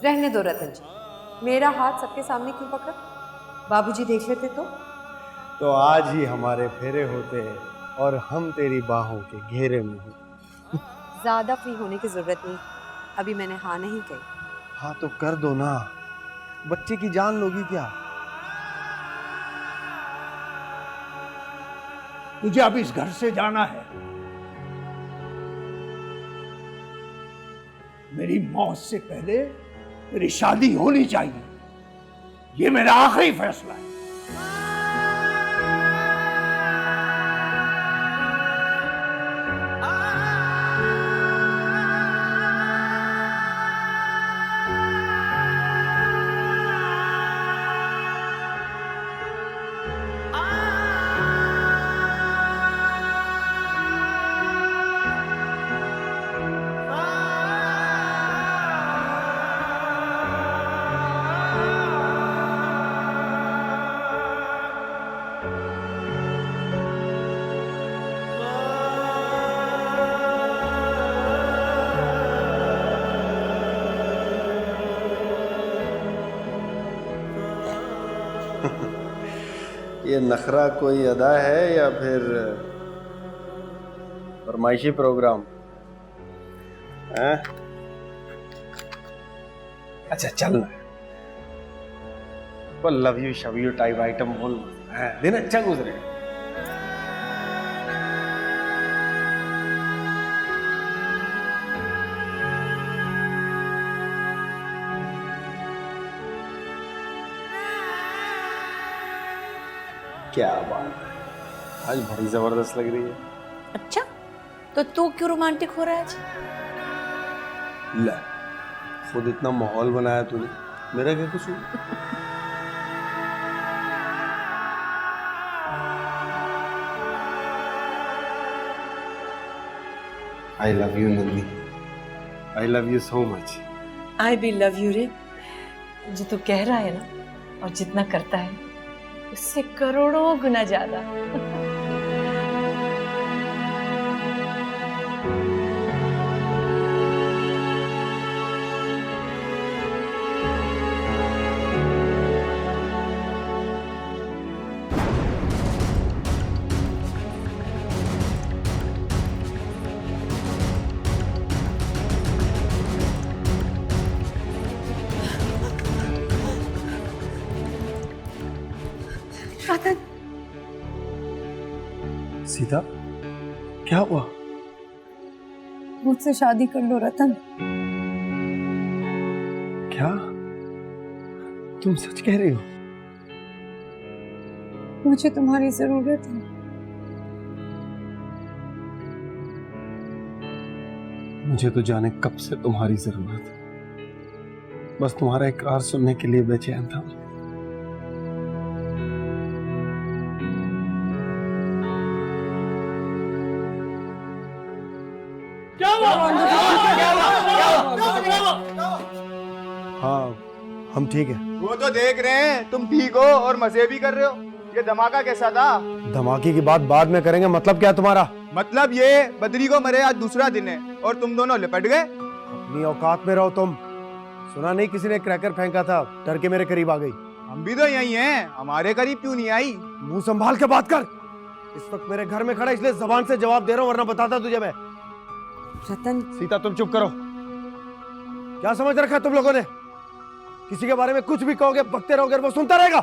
रहने दो रतन जी, मेरा हाथ सबके सामने क्यों पकड़ा? बाबूजी देख लेते तो आज ही हमारे फेरे होते हैं और हम तेरी बाहों के घेरे में हो। ज्यादा फ्री होने की जरूरत नहीं, अभी मैंने हाँ नहीं कही। हाँ तो कर दो ना, बच्चे की जान लोगी क्या? तुझे अब इस घर से जाना है। मेरी मौत से पहले तेरी शादी होनी चाहिए, ये मेरा आखिरी फैसला है। ये नखरा कोई अदा है या फिर फरमाइशी प्रोग्राम है? अच्छा चलना वो लव यू शव यू टाइप आइटम बोल, दिन अच्छा गुजरे। क्या बात है, आज बड़ी जबरदस्त लग रही है। अच्छा तो तू क्यों रोमांटिक हो रहा है आज? ले, खुद इतना माहौल बनाया तूने, मेरा क्या कसूर? I love you Nandi, I love you so much. I भी लव यू रे। जो तू कह रहा है ना और जितना करता है उससे करोड़ों गुना ज्यादा। रतन, सीता, क्या हुआ? मुझसे शादी कर लो रतन। क्या तुम सच कह रही हो? मुझे तुम्हारी जरूरत है। मुझे तो जाने कब से तुम्हारी जरूरत है, बस तुम्हारा इकरार सुनने के लिए बेचैन था। हाँ हम ठीक है। वो तो देख रहे हैं तुम ठीक हो और मजे भी कर रहे हो। ये धमाका कैसा था? धमाके की बात बाद में करेंगे, मतलब क्या है तुम्हारा? मतलब ये बद्री को मरे आज दूसरा दिन है और तुम दोनों लिपट गए। अपनी औकात में रहो तुम। सुना नहीं किसी ने क्रैकर फेंका था, डर के मेरे करीब आ गई। हम भी तो यही हैं, हमारे करीब क्यों नहीं आई? मुंह संभाल के बात कर। इस वक्त मेरे घर में खड़ा इसलिए जबान से जवाब दे रहा हूँ, वरना बताता तुझे मैं। रतन, सीता तुम चुप करो। क्या समझ रखा तुम लोगों ने? किसी के बारे में कुछ भी कहोगे, बकते रहोगे, वो सुनता रहेगा।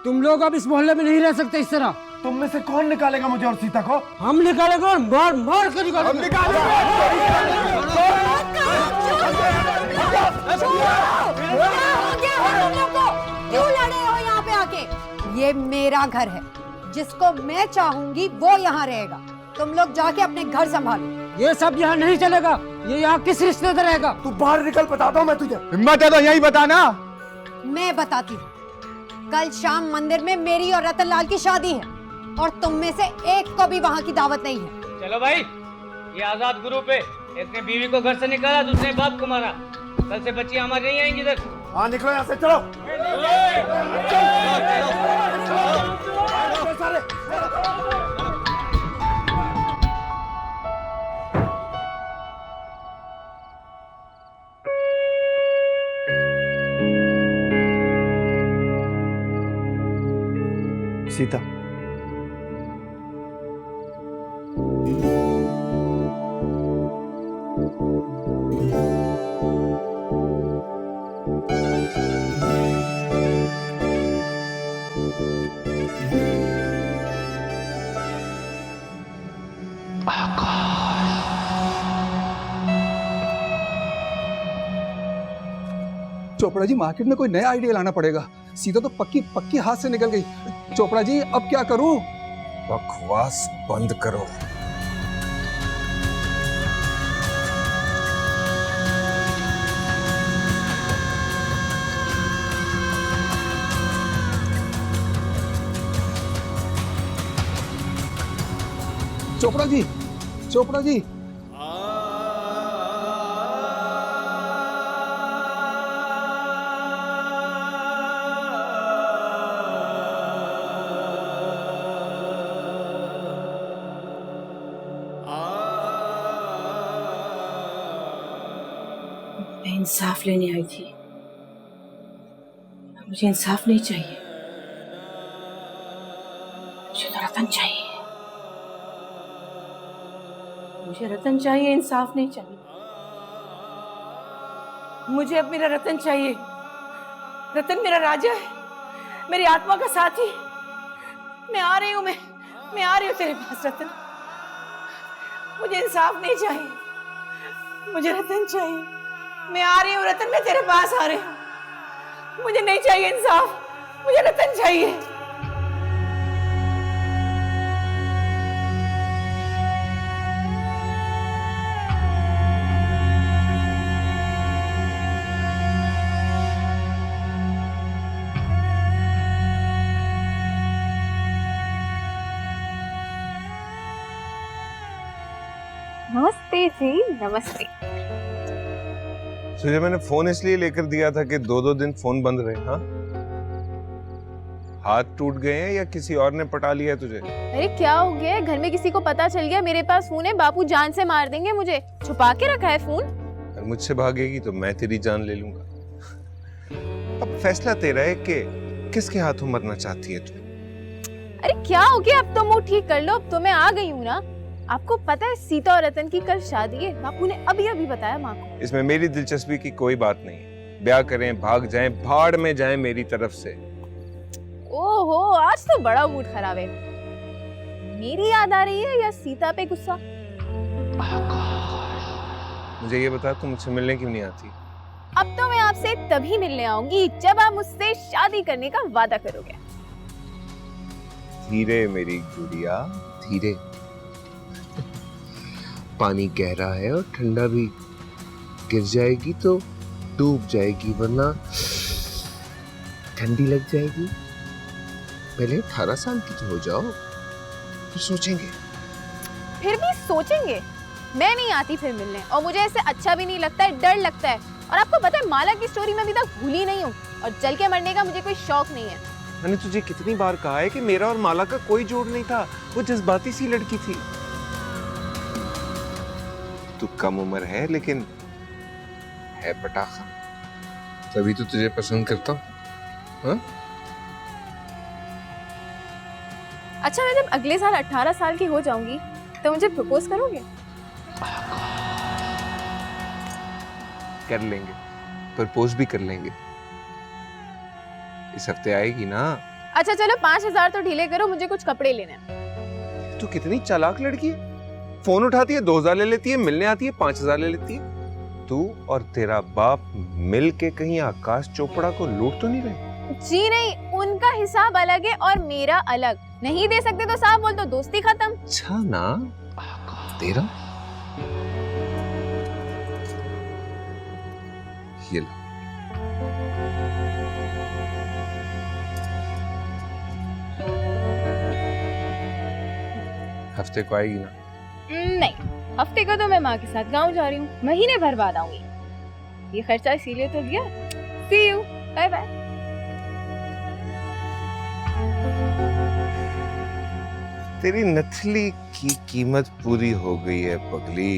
तुम लोग अब इस मोहल्ले में नहीं रह सकते इस तरह। तुम में से कौन निकालेगा मुझे और सीता को? हम निकालेंगे और मार मार कर निकालेंगे। हम निकालेंगे। क्यों लड़े हो यहाँ पे आके? ये मेरा घर है, जिसको मैं चाहूंगी वो यहाँ रहेगा। तुम लोग जाके अपने घर संभालो। ये सब यहाँ नहीं चलेगा, ये यहाँ किस रिश्ते से रहेगा? तू बाहर निकल, बताता हूँ मैं तुझे। हिम्मत है तो यही बताना। मैं बताती हूँ, कल शाम मंदिर में मेरी और रतन लाल की शादी है और तुम में से एक को भी वहाँ की दावत नहीं है। चलो भाई, ये आजाद ग्रुप है। एक ने बीवी को घर से निकाला, दूसरे बाप को मारा। कल से बच्ची हमारी नहीं आएंगी इधर। हाँ निकलो यहाँ से, चलो। सीता, चोपड़ा जी, मार्केट में कोई नया आइडिया लाना पड़ेगा। सीता तो पक्की पक्की हाथ से निकल गई। चोपड़ा जी, अब क्या करूं? बकवास बंद करो। चोपड़ा जी, चोपड़ा जी, मैं इंसाफ लेने आई थी। मुझे इंसाफ नहीं चाहिए, मुझे तो रतन चाहिए। मुझे रतन चाहिए, इंसाफ नहीं चाहिए। मुझे अब मेरा रतन चाहिए। रतन मेरा राजा है, मेरी आत्मा का साथी। मैं आ रही हूँ, मैं आ रही हूँ तेरे पास रतन। मुझे इंसाफ नहीं चाहिए, मुझे रतन चाहिए। मैं आ रही हूँ रतन, मैं तेरे पास आ रही हूँ। मुझे नहीं चाहिए इंसाफ, मुझे रतन चाहिए। नमस्ते जी, नमस्ते। तुझे मैंने फोन इसलिए लेकर दिया था कि 2-2 दिन फोन बंद रहे। हाँ, हाथ टूट गए हैं या किसी और ने पटा लिया है तुझे? अरे क्या हो गया है? घर में किसी को पता चल गया मेरे पास फोन है, बापू जान से मार देंगे मुझे। छुपा के रखा है फोन। अगर मुझसे भागेगी तो मैं तेरी जान ले लूंगा। अब फैसला तेरा है कि किसके हाथों मरना चाहती है तू। अरे क्या हो गया? अब तो मुंह ठीक कर लो, अब तो मैं आ गई हूँ ना। आपको पता है सीता और रतन की कल शादी है, बापू ने अभी बताया माँ को। इसमें मेरी दिलचस्पी की कोई बात नहीं है। ब्याह करें, भाग जाएं, भाड़ में जाएं मेरी तरफ से। ओहो, आज तो बड़ा मूड खराब है। मेरी याद आ रही है या सीता पे गुस्सा? मुझे ये बता, तुम मुझसे मिलने क्यों नहीं आती? अब तो मैं आपसे तभी मिलने आऊंगी जब आप मुझसे शादी करने का वादा करोगे। धीरे मेरी गुड़िया, धीरे। पानी गहरा है और ठंडा भी। गिर जाएगी तो डूब जाएगी, वरना ठंडी लग जाएगी। पहले 18 साल की तो हो जाओ, फिर सोचेंगे। फिर भी सोचेंगे? मैं नहीं आती फिर मिलने, और मुझे ऐसे अच्छा भी नहीं लगता है, डर लगता है। और आपको पता है माला की स्टोरी में अभी तक भूली नहीं हूँ, और जल के मरने का मुझे कोई शौक नहीं है। मैंने तुझे कितनी बार कहा है कि मेरा और माला का कोई जोड़ नहीं था, वो जज्बाती सी लड़की थी। तू कम उम्र है लेकिन है पटाखा, तभी तो तुझे पसंद करता हूँ। हाँ? अच्छा, मैं जब अगले साल 18 साल की हो जाऊंगी तो मुझे प्रपोज करोगे? कर लेंगे, प्रपोज भी कर लेंगे। इस हफ्ते आएगी ना? अच्छा चलो 5000 तो ढीले करो, मुझे कुछ कपड़े लेने हैं। तू कितनी चालाक लड़की है। फोन उठाती है 2000 ले लेती है, मिलने आती है 5000 ले लेती है। तू और तेरा बाप मिल के कहीं आकाश चोपड़ा को लूट तो नहीं रहे? जी नहीं, उनका हिसाब अलग है और मेरा अलग। नहीं दे सकते तो साफ बोल दो, दोस्ती खत्म। अच्छा ना, तेरा ये लो। हफ्ते को आएगी ना? नहीं, हफ्ते को तो मैं माँ के साथ गांव जा रही हूँ, महीने भर बाद आऊंगी। ये खर्चा इसीलिए तो दिया। See you, bye bye. तेरी नथली की कीमत पूरी हो गई है पगली।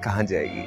कहाँ जाएगी?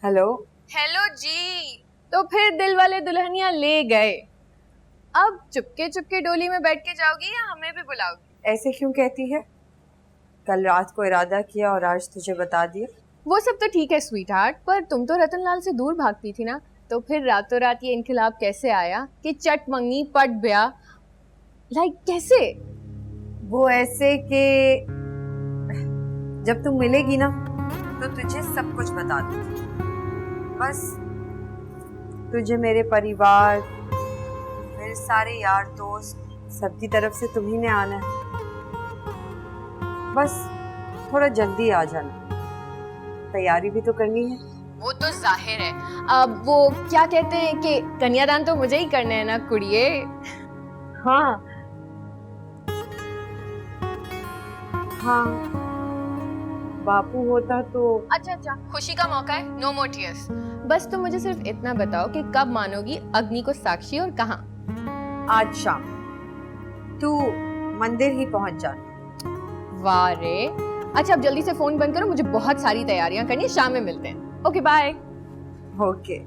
हेलो। हेलो जी। तो फिर दिल वाले दुल्हनिया ले गए, अब चुपके चुपके डोली में बैठ के जाओगी या हमें भी बुलाओगी? ऐसे क्यों कहती है? कल रात को इरादा किया और आज तुझे बता दिया। वो सब तो ठीक है स्वीट हार्ट, पर तुम तो रतनलाल से दूर भागती थी ना, तो फिर रातों रात ये इनकलाब कैसे आया कि चट मंगनी पट ब्याह? लाइक कैसे? वो ऐसे कि जब तुम मिलेगी ना तो तुझे सब कुछ बता दूंगी। बस तुझे मेरे परिवार, मेरे सारे यार दोस्त सबकी तरफ से तुम्ही ने आना है। बस थोड़ा जल्दी आ जाना, तैयारी भी तो करनी है। वो तो जाहिर है। अब वो क्या कहते हैं कि कन्यादान तो मुझे ही करना है ना कुड़िए? हाँ हाँ, बापू होता तो। अच्छा, खुशी का मौका है, नो मोर टीयर्स। बस तुम मुझे सिर्फ इतना बताओ कि कब मानोगी अग्नि को साक्षी और कहाँ? आज शाम तू मंदिर ही पहुंच जाना। वाह रे। अच्छा अब जल्दी से फोन बंद करो, मुझे बहुत सारी तैयारियां करनी है, शाम में मिलते हैं। Okay bye. ओके।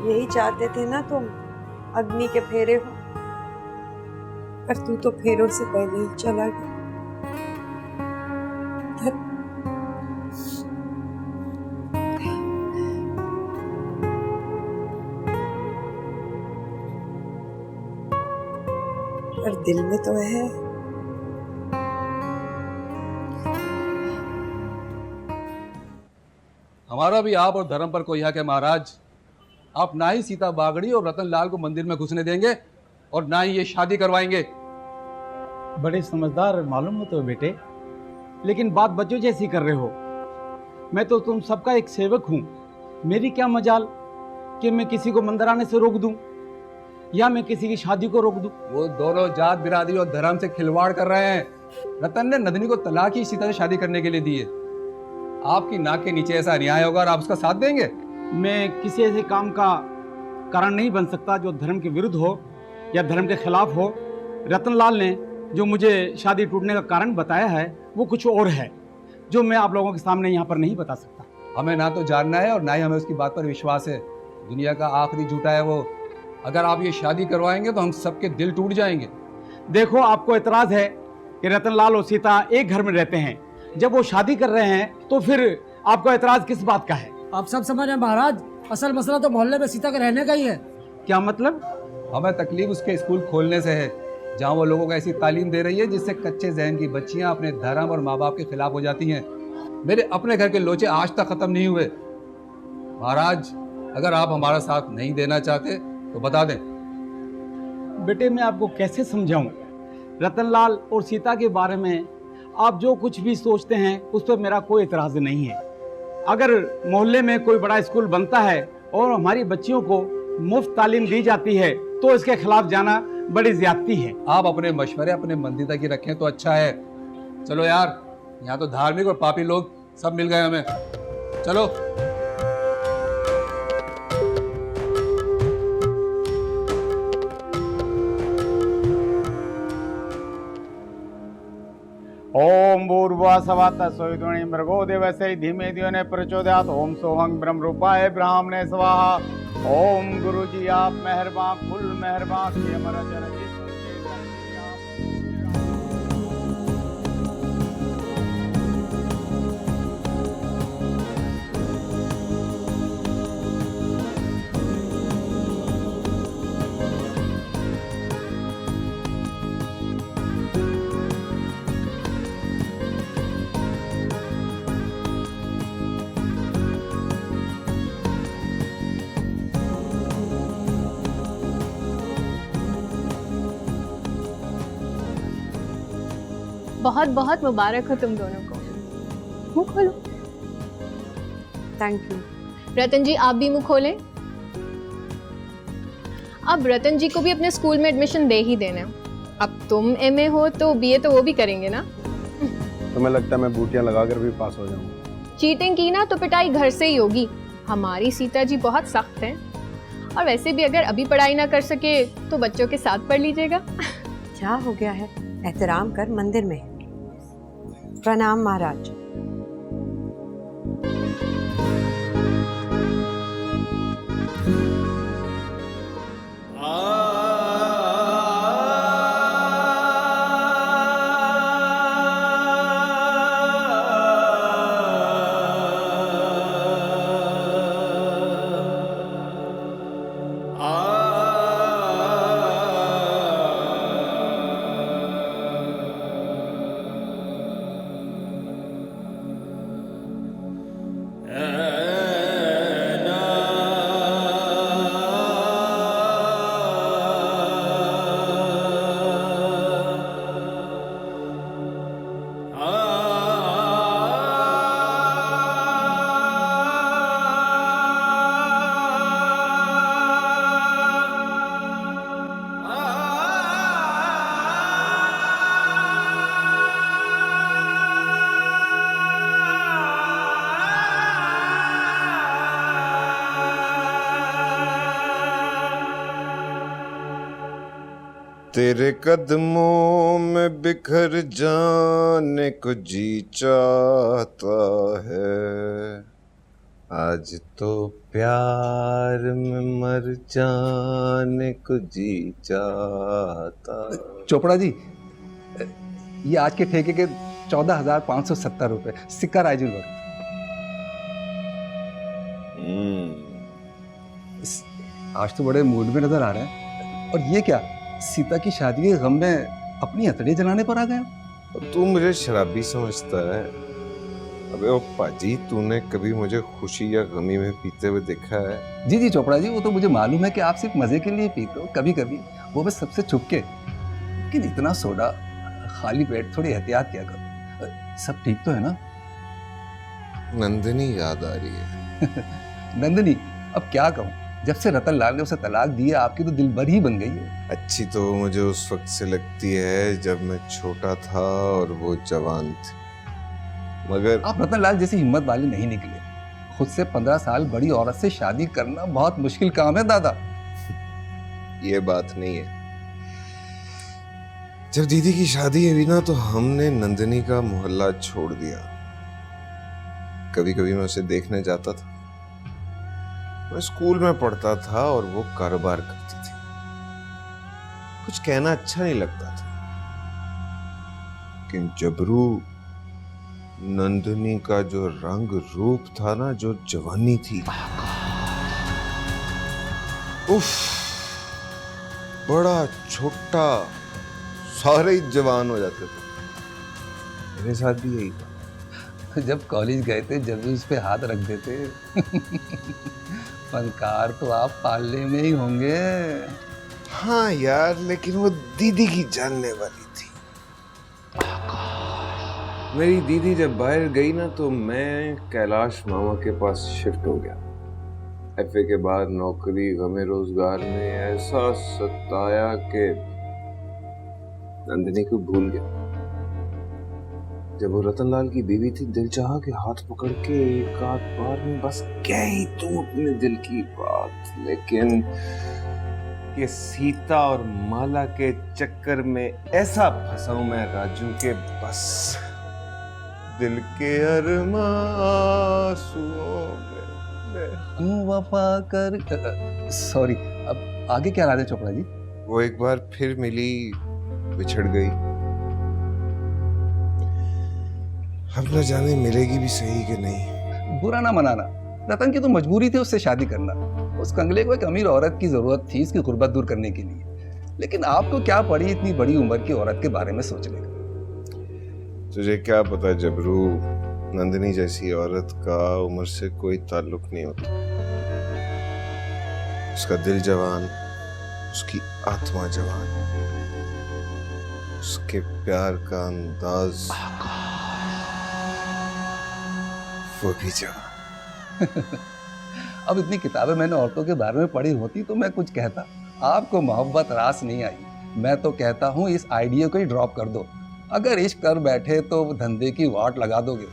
यही चाहते थे ना तुम, अग्नि के फेरे हो, पर तू तो फेरों से पहले ही चला गया। पर दिल में तो है। हमारा भी आप और धर्म पर कोई हक है महाराज। आप ना ही सीता बागड़ी और रतनलाल को मंदिर में घुसने देंगे और ना ही ये शादी करवाएंगे। बड़े समझदार मालूम होते हो बेटे, लेकिन बात बच्चों जैसी कर रहे हो। मैं तो तुम सबका एक सेवक हूँ, मेरी क्या मजाल कि मैं किसी को मंदिर आने से रोक दूं या मैं किसी की शादी को रोक दूं। वो दोनों जात बिरादरी और धर्म से खिलवाड़ कर रहे हैं। रतन ने नंदिनी को तलाक ही सीता से शादी करने के लिए दी है। आपकी नाक के नीचे ऐसा अन्याय होगा और आप उसका साथ देंगे? मैं किसी ऐसे काम का कारण नहीं बन सकता जो धर्म के विरुद्ध हो या धर्म के खिलाफ हो। रतनलाल ने जो मुझे शादी टूटने का कारण बताया है वो कुछ और है, जो मैं आप लोगों के सामने यहाँ पर नहीं बता सकता। हमें ना तो जानना है और ना ही हमें उसकी बात पर विश्वास है। दुनिया का आखिरी झूठा है वो। अगर आप ये शादी करवाएंगे तो हम सबके दिल टूट जाएंगे। देखो, आपको एतराज है कि रतनलाल और सीता एक घर में रहते हैं, जब वो शादी कर रहे हैं तो फिर आपको एतराज किस बात का है? आप सब समझ रहे हैं महाराज, असल मसला तो मोहल्ले में सीता के रहने का ही है। क्या मतलब? हमें तकलीफ उसके स्कूल खोलने से है, जहाँ वो लोगों को ऐसी तालीम दे रही है जिससे कच्चे जहन की बच्चियाँ अपने धर्म और माँ बाप के खिलाफ हो जाती हैं। मेरे अपने घर के लोचे आज तक खत्म नहीं हुए। महाराज, अगर आप हमारा साथ नहीं देना चाहते तो बता दें। बेटे, मैं आपको कैसे समझाऊं? रतनलाल और सीता के बारे में आप जो कुछ भी सोचते हैं उस पर मेरा कोई एतराज नहीं है। अगर मोहल्ले में कोई बड़ा स्कूल बनता है और हमारी बच्चियों को मुफ्त तालीम दी जाती है तो इसके खिलाफ जाना बड़ी ज्यादती है। आप अपने मशवरे अपने मंदिर तक ही रखें तो अच्छा है। चलो यार, यहाँ तो धार्मिक और पापी लोग सब मिल गए हमें। चलो। ओम भूर्भुवः तत्सवितुर्वरेण्यं भर्गो देवस्य धीमहि धियो न प्रचोदयात्। ओम सोहं ब्रह्म रूपाय ब्राह्मणे स्वाहा। ओम गुरुजी आप मेहरबान, कुल मेहरबान की हमारा जरा जी बहुत बहुत मुबारक हो तुम दोनों को। मुंह खोलो। Thank you. रतन जी, आप भी मुंह खोलें। अब रतन जी को भी अपने स्कूल में एडमिशन दे ही देना। अब तुम एमए हो तो बीए तो वो भी करेंगे ना। तुम्हें लगता है मैं बूटियां लगाकर भी पास हो जाऊंगा? चीटिंग की ना तो पिटाई घर से ही होगी। हमारी सीता जी बहुत सख्त हैं, और वैसे भी अगर अभी पढ़ाई ना कर सके तो बच्चों के साथ पढ़ लीजिएगा। क्या हो गया है? एहतराम कर, मंदिर में। प्रणाम महाराज। तेरे कदमों में बिखर जाने को जी चाहता है, आज तो प्यार में मर जाने को जी चाहता। चोपड़ा जी, ये आज के ठेके के 14,570 रुपए, सिक्का रायजुल वक्त। आज तो बड़े मूड में नजर आ रहे हैं। और ये क्या, सीता की शादी के गम में अपनी हथेली जलाने पर आ गया? तू मुझे शराबी समझता है? अबे ओ पाजी, तूने कभी मुझे खुशी या गमी में पीते हुए देखा है? जी जी चोपड़ा जी, वो तो मुझे मालूम है कि आप सिर्फ मजे के लिए पीते हो, कभी कभी, वो बस सबसे छुप के। लेकिन इतना सोडा, खाली पेट, थोड़ी एहतियात किया करो। सब ठीक तो है ना? नंदिनी याद आ रही है। नंदिनी, अब क्या कहूँ, जब से रतन लाल ने उसे तलाक दी है, आपकी तो दिल भर ही बन गई है। अच्छी तो मुझे उस वक्त से लगती है जब मैं छोटा था और वो जवान थी, मगर आप रतन लाल जैसी हिम्मत वाले नहीं निकले। खुद से 15 साल बड़ी औरत से शादी करना बहुत मुश्किल काम है दादा। ये बात नहीं है। जब दीदी की शादी हुई ना, तो हमने नंदिनी का मोहल्ला छोड़ दिया। कभी कभी मैं उसे देखने जाता था। मैं स्कूल में पढ़ता था और वो कारोबार करती थी। कुछ कहना अच्छा नहीं लगता था, लेकिन जबरू नंदिनी का जो रंग रूप था ना, जो जवानी थी, उफ, बड़ा छोटा, सारे ही जवान हो जाते थे। मेरे साथ भी यही था। जब कॉलेज गए थे, जब भी उस पे हाथ रख देते फनकार तो आप पालने में ही होंगे। हाँ यार, लेकिन वो दीदी की जानने वाली थी। मेरी दीदी जब बाहर गई ना, तो मैं कैलाश मामा के पास शिफ्ट हो गया। एफए के बाद नौकरी गमे रोजगार ने ऐसा सताया कि नंदिनी को भूल गया। जब वो रतनलाल की बीवी थी, दिल चाहा कि हाथ पकड़ के एक आध बार में बस कह ही तू अपने दिल की बात, लेकिन ये सीता और माला के चक्कर में ऐसा फंसा हूं मैं राजू के बस दिल के अरमां आंसुओं में वफा कर। सॉरी, अब आगे क्या राधे चोपड़ा जी? वो एक बार फिर मिली, बिछड़ गई। अब न जाने मिलेगी भी सही कि नहीं। बुरा ना मनाना, रतन की तो मजबूरी थी उससे शादी करना। उस कंगले को एक अमीर औरत की जरूरत थी इसकी गुर्बत दूर करने के लिए। लेकिन आपको क्या पड़ी इतनी बड़ी उम्र की औरत के बारे में सोचने का? तुझे क्या पता जबरू, नंदिनी जैसी औरत का उम्र से कोई ताल्लुक नहीं होता। उसका दिल जवान, उसकी आत्मा जवान, उसके प्यार का अंदाज वो भी जवान। अब इतनी किताबें मैंने औरतों के बारे में पढ़ी होती तो मैं कुछ कहता। आपको मोहब्बत रास नहीं आई। मैं तो कहता हूँ इस आइडिया को ही ड्रॉप कर दो। अगर इश्क कर बैठे तो धंधे की वाट लगा दोगे।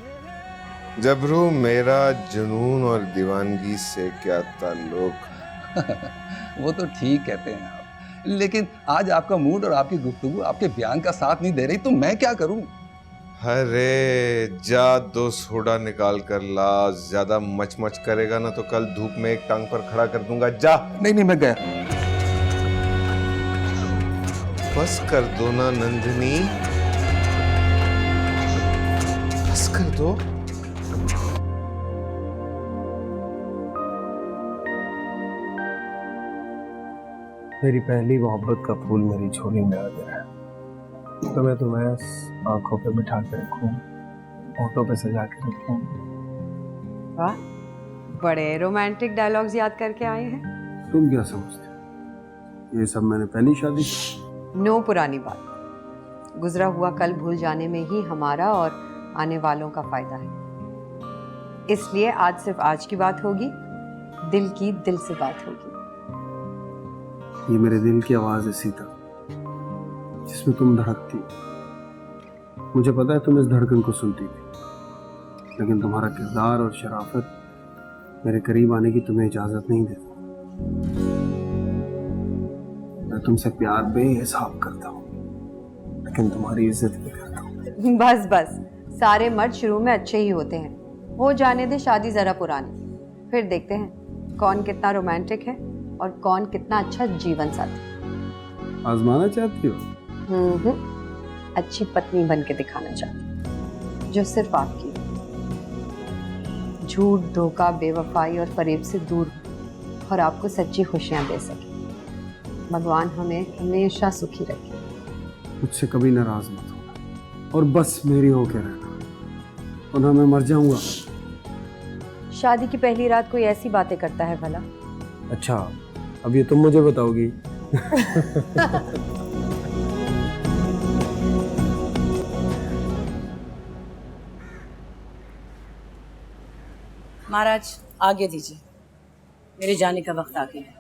जबरू, मेरा जुनून और दीवानगी से क्या ताल्लुक? वो तो ठीक कहते हैं आप, लेकिन आज आपका मूड और आपकी गुफ्तगू आपके बयान का साथ नहीं दे रही, तो मैं क्या करूं? अरे जा 2 सोडा निकाल कर ला। ज्यादा मच करेगा ना तो कल धूप में एक टांग पर खड़ा कर दूंगा। जा। नहीं मैं गया। बस कर दो ना नंदिनी, बस कर दो। मेरी पहली मोहब्बत का फूल मेरी झोली में आ गया है, तो मैं तुम्हें आंखों पे बिठा के रखूं, होठों पे सजा के रखूं। वाह, बड़े रोमांटिक डायलॉग्स याद करके आए हैं। तुम क्या समझते, ये सब मैंने पहली शादी की? नो पुरानी बात, गुजरा हुआ कल भूल जाने में ही हमारा और आने वालों का फायदा है। इसलिए आज सिर्फ आज की बात होगी, दिल की दिल से बात होगी। ये मेरे दिल की आवाज है सीता, जिसमें तुम धड़कती हो। मुझे पता है तुम इस धड़कन को सुनती थी, लेकिन तुम्हारा किरदार और शराफत मेरे करीब आने की तुम्हें इजाजत नहीं देता। मैं तुमसे प्यार बेहिसाब करता हूँ, लेकिन तुम्हारी इज्जत भी करता हूँ। बस बस, सारे मर्द शुरू में अच्छे ही होते हैं, हो जाने दे शादी जरा पुरानी, फिर देखते हैं कौन कितना रोमांटिक है और कौन कितना अच्छा जीवन साथी। आजमाना चाहती हो? अच्छी पत्नी बन के दिखाना चाहती हूँ, जो सिर्फ आपकी झूठ, धोखा, बेवफाई और फरेब से दूर हो और आपको सच्ची खुशियां दे सके। भगवान हमें हमेशा सुखी रखे। मुझसे कभी नाराज मत होना और बस मेरी होके रहना, वरना मैं मर जाऊंगा। शादी की पहली रात कोई ऐसी बातें करता है भला? अच्छा, अब ये तुम मुझे बताओगी? महाराज आगे दीजिए, मेरे जाने का वक्त आ गया है।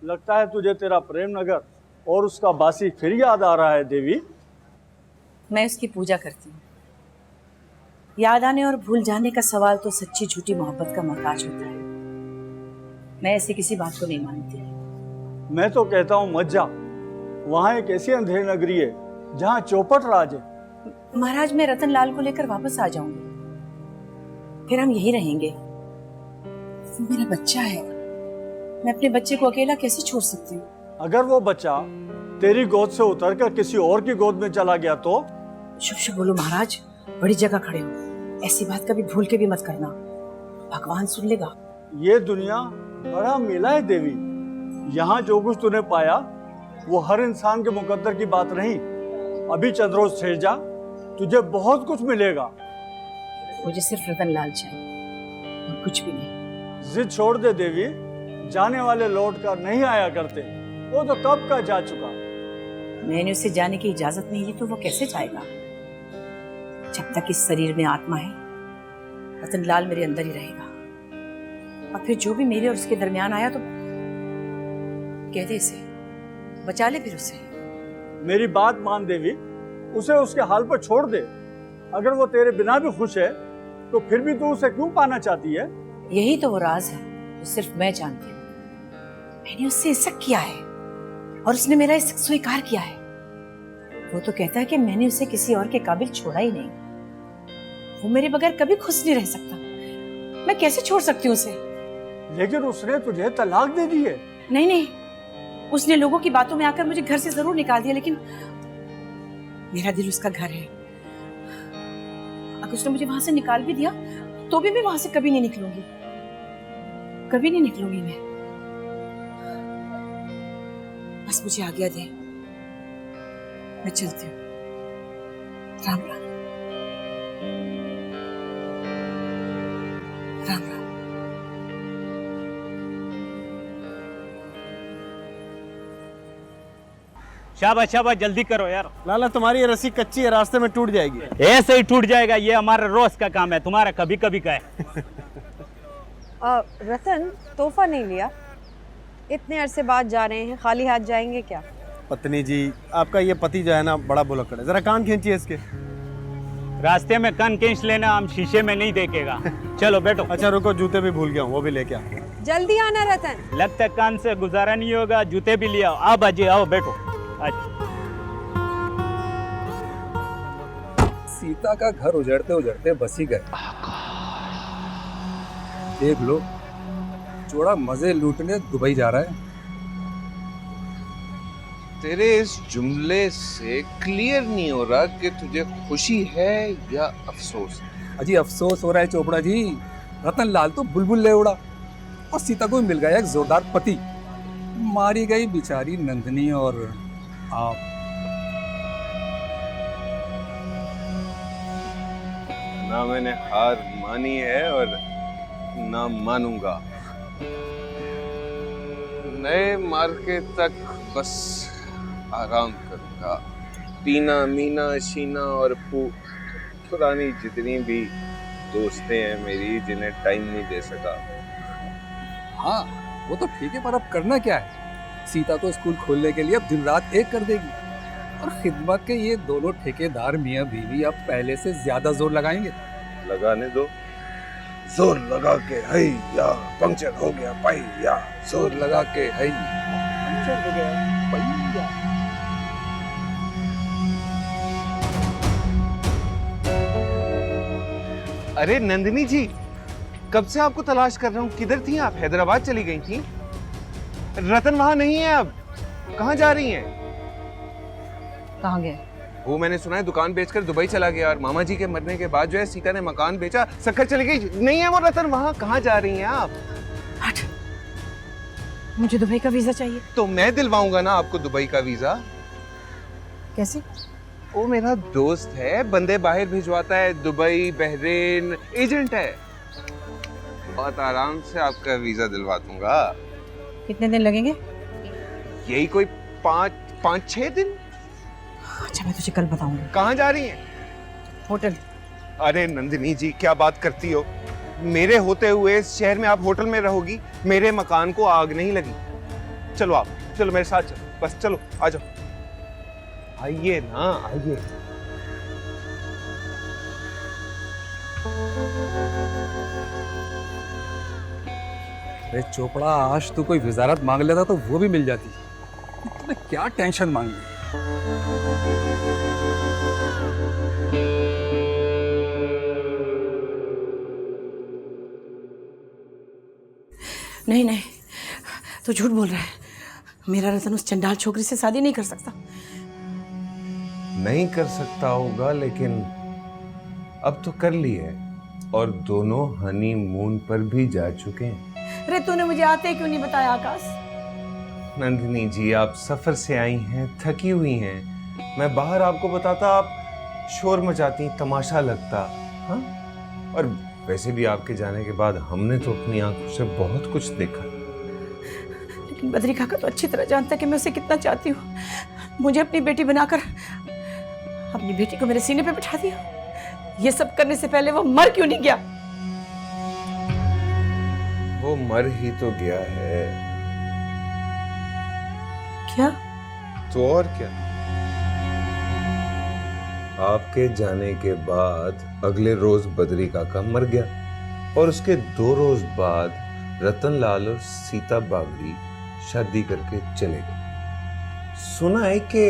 लगता है तुझे तेरा प्रेम नगर और उसका बासी फिर याद आ रहा है देवी। मैं उसकी पूजा करती हूँ। याद आने और भूल जाने का सवाल तो सच्ची झूठी मोहब्बत का मोहताज होता है। मैं ऐसी किसी बात को नहीं मानती। मैं तो कहता हूँ मत जा, वहाँ एक ऐसी अंधेरी नगरी है जहाँ चौपट राज है। महाराज मैं रतन लाल को लेकर वापस आ जाऊंगी, फिर हम यही रहेंगे। वो मेरा बच्चा है, मैं अपने बच्चे को अकेला कैसे छोड़ सकती हूँ? अगर वो बच्चा तेरी गोद से उतरकर किसी और की गोद में चला गया तो? शुभ शुभ बोलो महाराज, बड़ी जगह खड़े हो, ऐसी बात कभी भूल के भी मत करना, भगवान सुन लेगा। ये दुनिया बड़ा मेला है देवी, यहाँ जो कुछ तूने पाया वो हर इंसान के मुकद्दर की बात नहीं। अभी चंद्रोज ठहर जा, तुझे बहुत कुछ मिलेगा। मुझे सिर्फ रतन लाल चाहिए और कुछ भी नहीं। जिद छोड़ दे देवी, जाने वाले लौट कर नहीं आया करते, वो तो कब का जा चुका। मैंने उसे जाने की इजाजत नहीं दी तो वो कैसे जाएगा? जब तक इस शरीर में आत्मा है, रतन लाल मेरे अंदर ही रहेगा। और फिर जो भी मेरे और उसके दरमियान आया तो कह दे इसे, बचा ले फिर उसे। मेरी बात मान देवी, उसे उसके हाल पर छोड़ दे। अगर वो तेरे बिना भी खुश है तो फिर भी तू उसे क्यों पाना चाहती है? यही तो वो राज है जो सिर्फ मैं जानती हूँ। मैंने उससे इश्क किया है और उसने मेरा इश्क स्वीकार किया है। वो तो कहता है कि मैंने उसे किसी और के काबिल छोड़ा ही नहीं। वो मेरे बगैर कभी खुश नहीं रह सकता। मैं कैसे छोड़ सकती हूँ उसे? लेकिन उसने तुझे तलाक दे दी है। नहीं नहीं, उसने लोगों की बातों में आकर मुझे घर से जरूर निकाल दिया, लेकिन मेरा दिल उसका घर है। अगर उसने मुझे वहां से निकाल भी दिया तो भी मैं वहां से कभी नहीं निकलूंगी, कभी नहीं निकलूंगी मैं। बस मुझे आज्ञा दे, मैं चलती हूँ। राम राम। राम राम। शाबाश शाबाश, जल्दी करो यार। लाला तुम्हारी ये रस्सी कच्ची है, रास्ते में टूट जाएगी। ऐसे ही टूट जाएगा, ये हमारा रोज का काम है, तुम्हारा कभी कभी का है। रतन, तोहफा नहीं लिया? इतने अरसे बाद जा रहे हैं, खाली हाथ जाएंगे क्या? पत्नी जी, आपका ये पति जो है ना बड़ा भुलक्कड़ है, जरा कान खींचिए इसके। रास्ते में कान खींच लेना, हम शीशे में नहीं देखेगा। चलो बैठो। अच्छा रुको, जूते भी भूल गया हूँ, वो भी लेके आओ। जल्दी आना रतन। लगता है कान से गुजारा नहीं होगा, जूते भी लिया। आओ बाजी, आओ बैठो। अच्छा सीता का घर उजड़ते उजड़ते बस ही गए। देख लो, जोड़ा मजे लूटने दुबई जा रहा है। तेरे इस जुमले से क्लियर नहीं हो रहा कि तुझे खुशी है या अफसोस। अजी अफसोस हो रहा है चोपड़ा जी, रतन लाल तो बुलबुल ले उड़ा और सीता को मिल गया एक जोरदार पति। मारी गई बेचारी नंदिनी और आप। ना मैंने हार मानी है और ना मानूंगा। नए मार्के तक बस आराम करूंगा। टीना, मीना, शीना और पुरानी जितनी भी दोस्तें हैं मेरी, जिन्हें टाइम नहीं दे सका। हाँ वो तो ठीक है, पर अब करना क्या है? सीता तो स्कूल खोलने के लिए अब दिन रात एक कर देगी और खिदमत के ये दोनों ठेकेदार मियाँ बीवी अब पहले से ज्यादा जोर लगाएंगे। लगाने दो, जोर लगा के हैया पंक्चर हो गया पहिया, जोर लगा के हैया पंक्चर हो गया पहिया। अरे नंदिनी जी, कब से आपको तलाश कर रहा हूँ। किधर थी आप? हैदराबाद चली गई थी? रतन वहां नहीं है अब। कहाँ जा रही हैं? कहाँ गए? वो मैंने सुना है दुकान बेचकर दुबई चला गया और मामा जी के मरने के बाद जो है सीता ने मकान बेचा, सक्कर चली गई। नहीं है वो रतन वहां। कहाँ जा रही हैं आप? हट, मुझे दुबई का वीजा चाहिए। तो मैं दिलवाऊंगा ना आपको दुबई का वीजा। कैसे? वो मेरा दोस्त है, बंदे बाहर भिजवाता है, दुबई, बहरीन, एजेंट है। बहुत आराम से आपका वीजा दिलवा दूंगा। कितने दिन लगेंगे? यही कोई 5-6 दिन। अच्छा, मैं तुझे कल बताऊंगी। कहाँ जा रही हैं? होटल। अरे नंदिनी जी, क्या बात करती हो? मेरे होते हुए इस शहर में आप होटल में रहोगी? मेरे मकान को आग नहीं लगी। चलो आप, चलो मेरे साथ चलो, बस चलो, आ जाओ। आइए ना, आइए। अरे चोपड़ा, आज तू कोई वजारत मांग लेता तो वो भी मिल जाती। तूने क्या टेंशन मांगी? नहीं नहीं, तू झूठ बोल रहा है। मेरा रतन उस चंडाल छोकरी से शादी नहीं कर सकता। नहीं कर सकता होगा, लेकिन अब तो कर ली है और दोनों हनीमून पर भी जा चुके हैं। अरे तूने मुझे आते क्यों नहीं बताया आकाश? नंदिनी जी, आप सफर से आई हैं, थकी हुई हैं। मैं बाहर आपको बताता, आप शोर मचाती, तमाशा लगता। हाँ, और वैसे भी आपके जाने के बाद हमने तो अपनी आंखों से बहुत कुछ देखा। लेकिन बद्री काका तो अच्छी तरह जानता है कि मैं उसे कितना चाहती हूँ। मुझे अपनी बेटी बनाकर अपनी बेटी को मेरे सीने पे बिठा दिया। ये सब करने से पहले वो मर क्यों नहीं गया? वो मर ही तो गया है। क्या? तो और क्या? आपके जाने के बाद अगले रोज बद्री काका मर गया और उसके 2 रोज बाद रतन लाल और सीता बागड़ी शादी करके चले गए। सुना है कि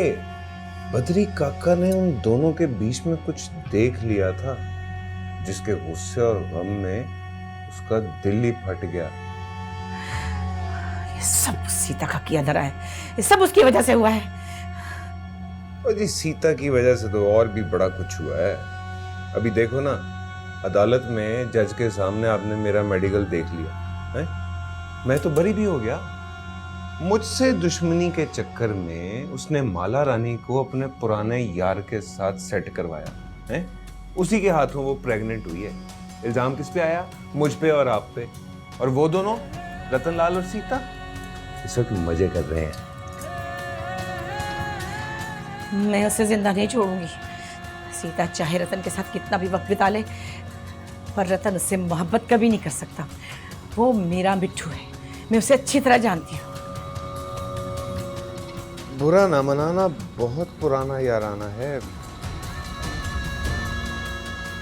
बद्री काका ने उन दोनों के बीच में कुछ देख लिया था, जिसके गुस्से और गम में उसका दिल ही फट गया। ये सब सीता का किया धरा है। ये सब उसकी वजह से हुआ है। और जी सीता की वजह से तो और भी बड़ा कुछ हुआ है। अभी देखो ना, अदालत में जज के सामने आपने मेरा मेडिकल देख लिया है? मैं तो बरी भी हो गया। मुझसे दुश्मनी के चक्कर में उसने माला रानी को अपने पुराने यार के साथ सेट करवाया है। उसी के हाथों वो प्रेग्नेंट हुई है। इल्जाम किस पे आया? मुझ पे और आप पे। और वो दोनों, रतन लाल और सीता, इस वक्त मजे कर रहे हैं। मैं उसे जिंदा नहीं छोड़ूंगी। सीता चाहे रतन के साथ कितना भी वक्त बिता ले, पर रतन उससे मोहब्बत कभी नहीं कर सकता। वो मेरा मिट्ठू है, मैं उसे अच्छी तरह जानती हूँ। बुरा ना मनाना बहुत पुराना याराना है।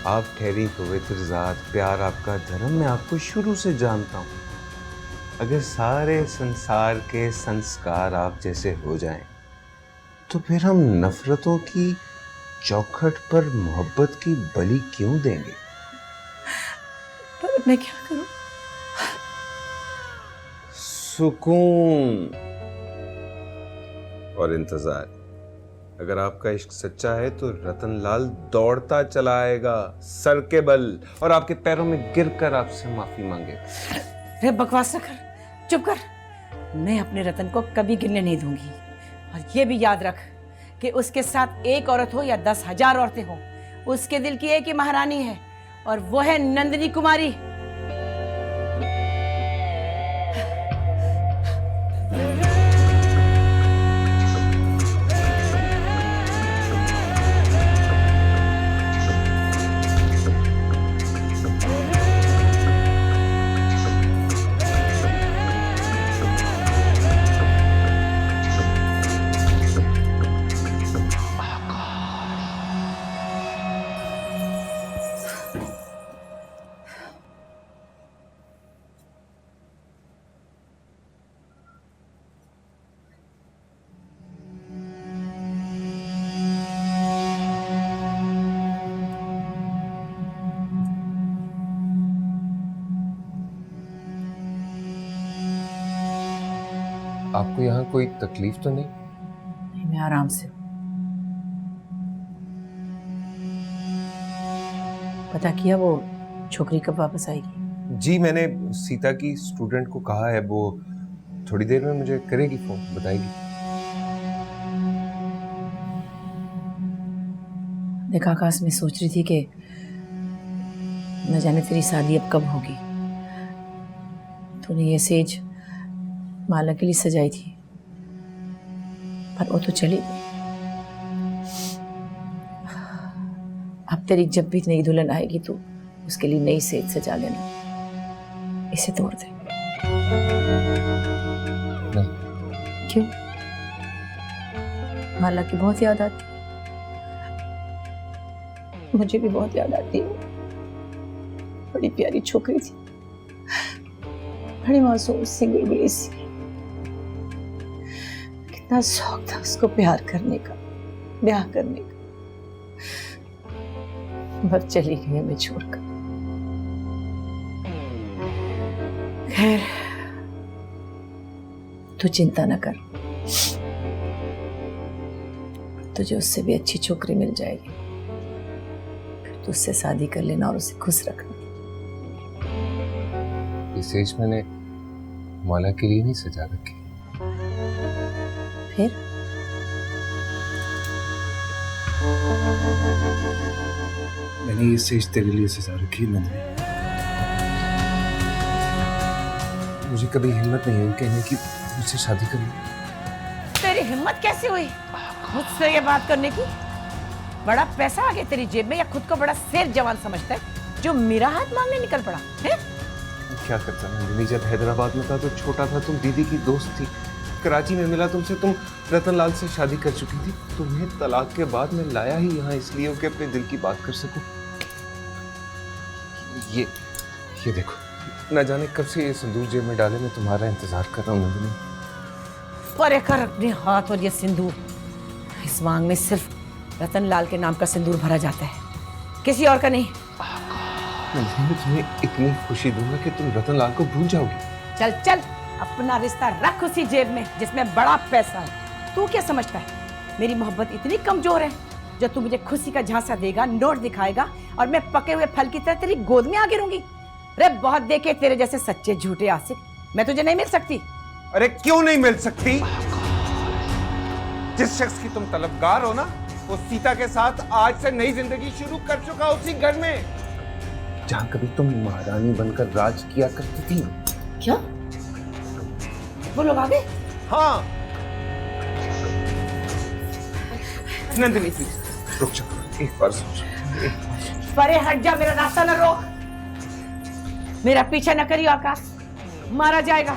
आप ठहरी पवित्र जात, प्यार आपका धर्म, मैं आपको शुरू से जानता हूँ। अगर सारे संसार के संस्कार आप जैसे हो जाएं, तो फिर हम नफरतों की चौखट पर मोहब्बत की बलि क्यों देंगे? पर मैं क्या करूं? सुकून और इंतजार। अगर आपका इश्क सच्चा है तो रतनलाल दौड़ता चला आएगा सर के बल और आपके पैरों में गिरकर आपसे माफी मांगेगा। रे बकवास न कर, चुप कर। मैं अपने रतन को कभी गिरने नहीं दूंगी। और ये भी याद रख कि उसके साथ एक औरत हो या 10,000 औरतें हो, उसके दिल की एक ही महारानी है और वो है नंदिनी कुमारी। आपको यहाँ कोई तकलीफ तो नहीं? नहीं, मैं आराम से हूं। पता किया वो छोकरी कब वापस आएगी? जी मैंने सीता की स्टूडेंट को कहा है, वो थोड़ी देर में मुझे करेगी फोन, बताएगी। देखा आकाश, मैं सोच रही थी कि न जाने तेरी शादी अब कब होगी। तूने ये सेज माला के लिए सजाई थी, पर वो तो चली गई। अब तेरी जब भी नई दुल्हन आएगी तो उसके लिए नई सेज सजा लेना। इसे तोड़ दे। क्यों? माला की बहुत याद आती, मुझे भी बहुत याद आती है। बड़ी प्यारी छोकरी थी, बड़ी मासूम सी, गुलगुली सी। कितना शौक था उसको प्यार करने का, ब्याह करने का। बस चली गई हमें छोड़कर। खैर, तू चिंता न कर, तुझे उससे भी अच्छी छोकरी मिल जाएगी। फिर तू उससे शादी कर लेना और उसे खुश रखना। इस एज मैंने माला के लिए नहीं सजा रखी। फिर मैंने ये सेज तेरे लिए सजा रखी नंदिनी। मुझे कभी हिम्मत नहीं हुई कहने की मुझसे शादी कर लो। तेरी हिम्मत कैसे हुई मुझसे ये बात करने की? बड़ा पैसा आ गया तेरी जेब में, या खुद को बड़ा शेर जवान समझता है जो मेरा हाथ मांगने निकल पड़ा है? क्या करता नंदिनी, जब हैदराबाद में था तो छोटा था, तुम दीदी की दोस्त थी। कराची में मिला तुमसे, तुम रतनलाल से शादी कर चुकी थी। तुम्हें तलाक के बाद मैं लाया ही यहाँ इसलिए कि अपने दिल की बात कर सकूं। ये देखो, न जाने कब से ये सिंदूर जेब में डाले मैं तुम्हारा इंतजार कर रहा हूँ नंदिनी। परे कर अपने हाथ और ये सिंदूर। इस मांग में सिर्फ रतनलाल के नाम का सिंदूर भरा जाता है, किसी और का नहीं। मैं तुम्हें इतनी खुशी दूंगा कि तुम रतनलाल को भूल जाओगी। चल चल, अपना रिश्ता रख उसी जेब में जिसमें बड़ा पैसा है। तू क्या समझता है मेरी मोहब्बत इतनी कमजोर है जो तू मुझे खुशी का झांसा देगा, नोट दिखाएगा और मैं पके हुए फल की तरह तेरी गोद में आ गिरूंगी? अरे बहुत देखे तेरे जैसे सच्चे झूठे आशिक, मैं तुझे नहीं मिल सकती। अरे क्यों नहीं मिल सकती? जिस शख्स की तुम तलबगार हो ना, वो सीता के साथ आज से नई जिंदगी शुरू कर चुका उसी घर में जहां कभी तुम महारानी बनकर राज किया करती थी। क्या वो लोग आ गए? हाँ नंदिनी प्लीज रुक जाओ, एक बार सोच। परे हट जा, मेरा रास्ता न रोक। मेरा पीछा न करियो आकाश, मारा जाएगा।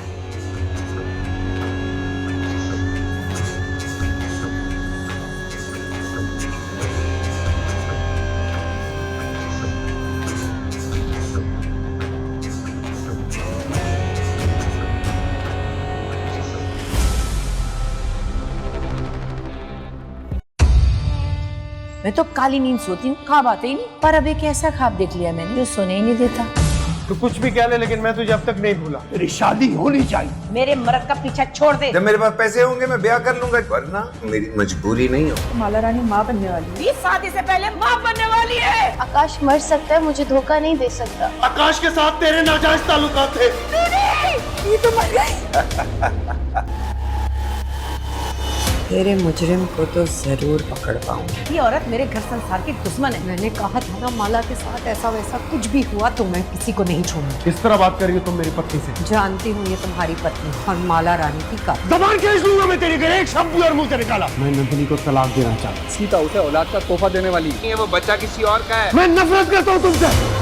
मैं तो काली नींद सोती हूँ, ख्वाब आते ही नहीं। पर अब एक ऐसा ख्वाब देख लिया मैंने जो सोने ही नहीं देता। तू कुछ भी कह ले, लेकिन मैं तुझे अब तक नहीं भूला। तेरी शादी होनी चाहिए। मेरे मर्द का पीछा छोड़ दे। जब मेरे पास पैसे होंगे मैं ब्याह कर लूंगा, वरना मेरी मजबूरी नहीं हो। माला रानी माँ बनने वाली है। इस शादी से पहले माँ बनने वाली है। आकाश मर सकता है, मुझे धोखा नहीं दे सकता। आकाश के साथ तेरे नाजायज ताल्लुकात थे। ये तो मर गई। तेरे मुजरिम को तो जरूर पकड़ पाऊंगी। ये औरत मेरे घर संसार की दुश्मन है। मैंने कहा था ना माला के साथ ऐसा वैसा कुछ भी हुआ तो मैं किसी को नहीं छोड़ूंगी। किस तरह बात कर रही हो तुम मेरी पत्नी से? जानती हूँ ये तुम्हारी पत्नी और माला रानी की का। दबान खींच लूंगा मैं तेरी, एक शब्द भी और मुंह से निकाला। मैं नंदिनी को तलाक देना चाहता हूँ। सीता उसे औलाद का तोहफा देने वाली है, वो बच्चा किसी और का है। मैं नफरत करता हूँ तुमसे।